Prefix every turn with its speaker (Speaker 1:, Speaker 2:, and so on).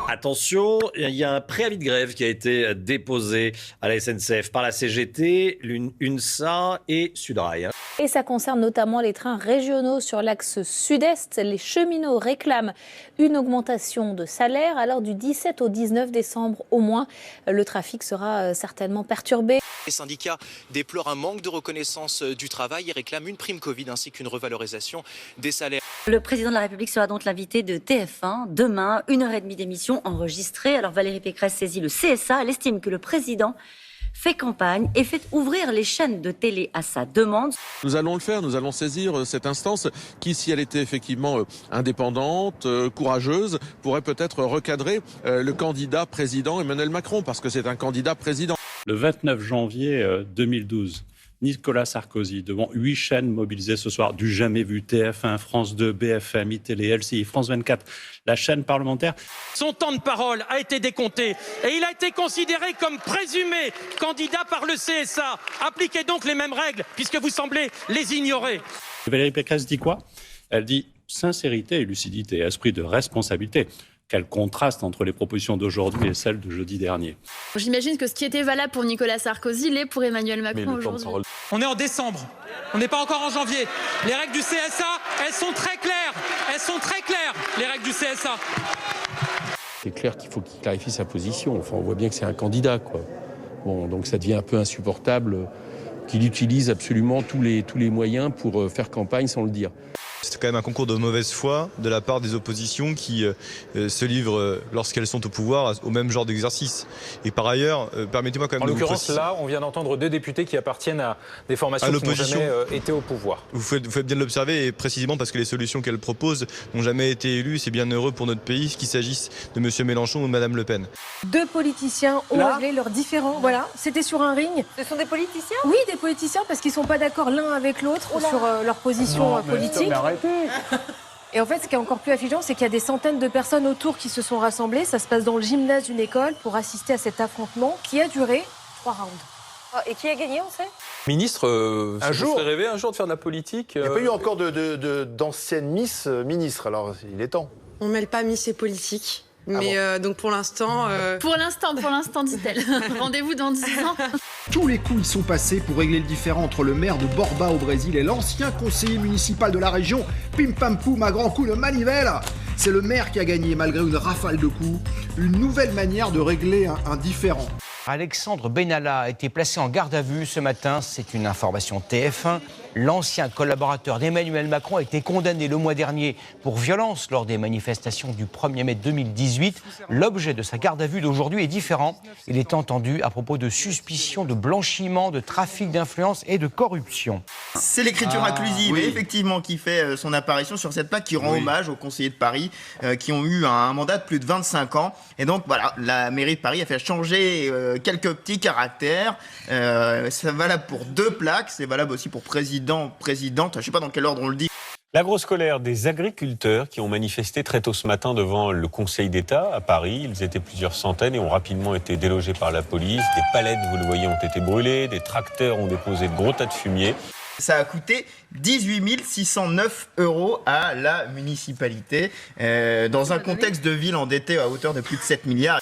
Speaker 1: Attention, il y a un préavis de grève qui a été déposé à la SNCF par la CGT, l'UNSA et Sudrail.
Speaker 2: Et ça concerne notamment les trains régionaux sur l'axe sud-est. Les cheminots réclament une augmentation de salaire. Alors du 17 au 19 décembre au moins, le trafic sera certainement perturbé.
Speaker 3: Les syndicats déplorent un manque de reconnaissance du travail et réclament une prime Covid ainsi qu'une revalorisation des salaires.
Speaker 4: Le président de la République sera donc l'invité de TF1 demain, 1h30 d'émission enregistrée. Alors Valérie Pécresse saisit le CSA. Elle estime que le président fait campagne et fait ouvrir les chaînes de télé à sa demande.
Speaker 5: Nous allons le faire, nous allons saisir cette instance qui, si elle était effectivement indépendante, courageuse, pourrait peut-être recadrer le candidat président Emmanuel Macron, parce que c'est un candidat président.
Speaker 6: Le 29 janvier 2012, Nicolas Sarkozy, devant 8 chaînes mobilisées ce soir, du jamais vu, TF1, France 2, BFM, iTélé, LCI, France 24, la chaîne parlementaire.
Speaker 7: Son temps de parole a été décompté et il a été considéré comme présumé candidat par le CSA. Appliquez donc les mêmes règles puisque vous semblez les ignorer.
Speaker 6: Valérie Pécresse dit quoi ? Elle dit sincérité et lucidité, esprit de responsabilité. Quel contraste entre les propositions d'aujourd'hui et celles de jeudi dernier.
Speaker 8: J'imagine que ce qui était valable pour Nicolas Sarkozy l'est pour Emmanuel Macron aujourd'hui.
Speaker 7: On est en décembre, on n'est pas encore en janvier. Les règles du CSA, elles sont très claires. Elles sont très claires, les règles du CSA.
Speaker 9: C'est clair qu'il faut qu'il clarifie sa position. Enfin, on voit bien que c'est un candidat, quoi. Bon, donc ça devient un peu insupportable qu'il utilise absolument tous les moyens pour faire campagne sans le dire.
Speaker 10: C'est quand même un concours de mauvaise foi de la part des oppositions qui se livrent, lorsqu'elles sont au pouvoir, au même genre d'exercice. Et par ailleurs, permettez-moi quand même de vous
Speaker 11: l'occurrence,
Speaker 10: préciser...
Speaker 11: là, on vient d'entendre 2 députés qui appartiennent à des formations qui n'ont jamais été au pouvoir.
Speaker 10: Vous faites bien de l'observer, et précisément parce que les solutions qu'elles proposent n'ont jamais été élues. C'est bien heureux pour notre pays, qu'il s'agisse de M. Mélenchon ou de Mme Le Pen.
Speaker 12: 2 politiciens ont réglé leurs différends. Voilà, c'était sur un ring.
Speaker 4: Ce sont des politiciens ?
Speaker 12: Oui, des politiciens, parce qu'ils ne sont pas d'accord l'un avec l'autre sur leur position politique. Et en fait, ce qui est encore plus affligeant, c'est qu'il y a des centaines de personnes autour qui se sont rassemblées. Ça se passe dans le gymnase d'une école pour assister à cet affrontement qui a duré 3 rounds.
Speaker 4: Et qui a gagné, on sait ?
Speaker 11: Ministre,
Speaker 13: un jour,
Speaker 11: vous serez rêvé un jour de faire de la politique
Speaker 13: Il n'y a pas eu encore d'anciennes Miss ministres, alors il est temps.
Speaker 14: On ne mêle pas Miss et politique. Mais donc pour l'instant...
Speaker 8: Pour l'instant, dit-elle. Rendez-vous dans 10 ans.
Speaker 15: Tous les coups y sont passés pour régler le différend entre le maire de Borba au Brésil et l'ancien conseiller municipal de la région, Pim Pam Poum à grands coups de manivelle. C'est le maire qui a gagné malgré une rafale de coups, une nouvelle manière de régler un différend.
Speaker 16: Alexandre Benalla a été placé en garde à vue ce matin, c'est une information TF1. L'ancien collaborateur d'Emmanuel Macron a été condamné le mois dernier pour violence lors des manifestations du 1er mai 2018. L'objet de sa garde à vue d'aujourd'hui est différent. Il est entendu à propos de suspicions de blanchiment, de trafic d'influence et de corruption.
Speaker 17: C'est l'écriture inclusive, effectivement, qui fait son apparition sur cette plaque qui rend hommage aux conseillers de Paris qui ont eu un mandat de plus de 25 ans. Et donc voilà, la mairie de Paris a fait changer quelques petits caractères. C'est valable pour 2 plaques, c'est valable aussi pour présidente, je ne sais pas dans quel ordre on le dit.
Speaker 18: La grosse colère des agriculteurs qui ont manifesté très tôt ce matin devant le Conseil d'État à Paris. Ils étaient plusieurs centaines et ont rapidement été délogés par la police. Des palettes, vous le voyez, ont été brûlées. Des tracteurs ont déposé de gros tas de fumier.
Speaker 17: Ça a coûté 18 609 € à la municipalité, dans un contexte de ville endettée à hauteur de plus de 7 milliards.